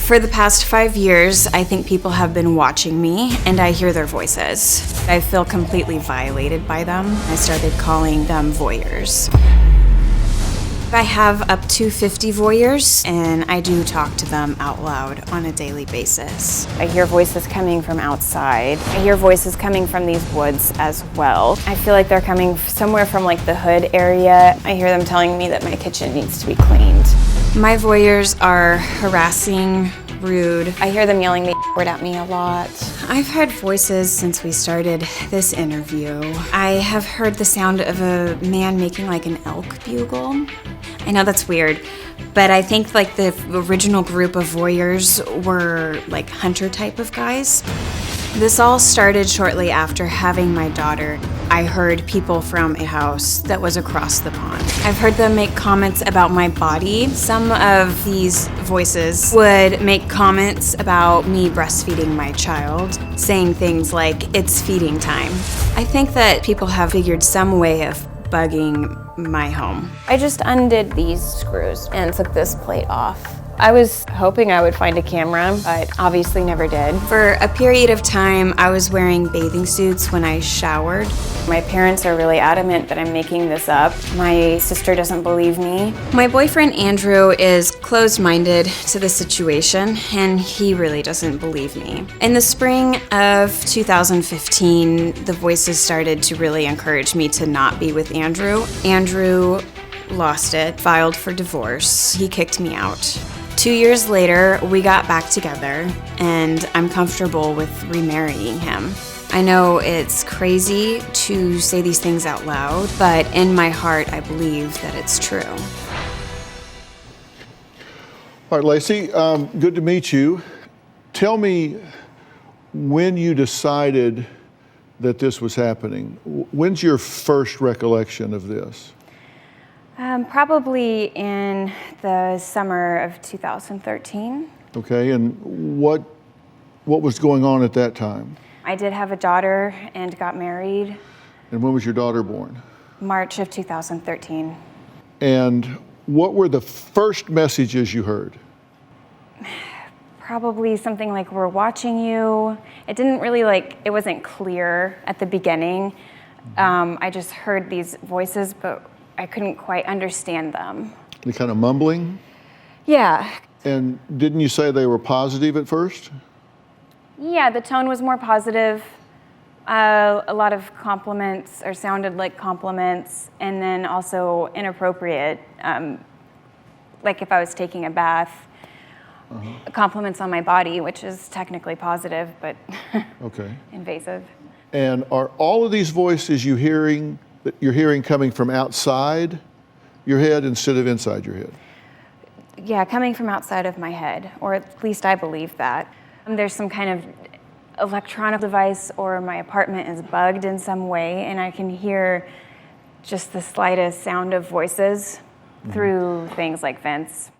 For the past 5 years, I think people have been watching me, and I hear their voices. I feel completely violated by them. I started calling them voyeurs. I have up to 50 voyeurs, and I do talk to them out loud on a daily basis. I hear voices coming from outside. I hear voices coming from these woods as well. I feel like they're coming somewhere from like the hood area. I hear them telling me that my kitchen needs to be cleaned. My voyeurs are harassing, rude. I hear them yelling the word at me a lot. I've heard voices since we started this interview. I have heard the sound of a man making like an elk bugle. I know that's weird, but I think like the original group of voyeurs were like hunter type of guys. This all started shortly after having my daughter. I heard people from a house that was across the pond. I've heard them make comments about my body. Some of these voices would make comments about me breastfeeding my child, saying things like, "It's feeding time." I think that people have figured some way of bugging my home. I just undid these screws and took this plate off. I was hoping I would find a camera, but obviously never did. For a period of time, I was wearing bathing suits when I showered. My parents are really adamant that I'm making this up. My sister doesn't believe me. My boyfriend Andrew is closed-minded to the situation, and he really doesn't believe me. In the spring of 2015, the voices started to really encourage me to not be with Andrew. Andrew lost it, filed for divorce. He kicked me out. 2 years later, we got back together, and I'm comfortable with remarrying him. I know it's crazy to say these things out loud, but in my heart, I believe that it's true. All right, Lacey, good to meet you. Tell me when you decided that this was happening. When's your first recollection of this? Probably in the summer of 2013. Okay, and what was going on at that time? I did have a daughter and got married. And when was your daughter born? March of 2013. And what were the first messages you heard? Probably something like, "We're watching you." It didn't really it wasn't clear at the beginning. I just heard these voices, but I couldn't quite understand them. The kind of mumbling? Yeah. And didn't you say they were positive at first? Yeah, the tone was more positive. A lot of compliments, or sounded like compliments, and then also inappropriate. Like if I was taking a bath, compliments on my body, which is technically positive, but okay. Invasive. And are all of these voices you're hearing coming from outside your head instead of inside your head? Yeah, coming from outside of my head, or at least I believe that. There's some kind of electronic device, or my apartment is bugged in some way, and I can hear just the slightest sound of voices through things like vents.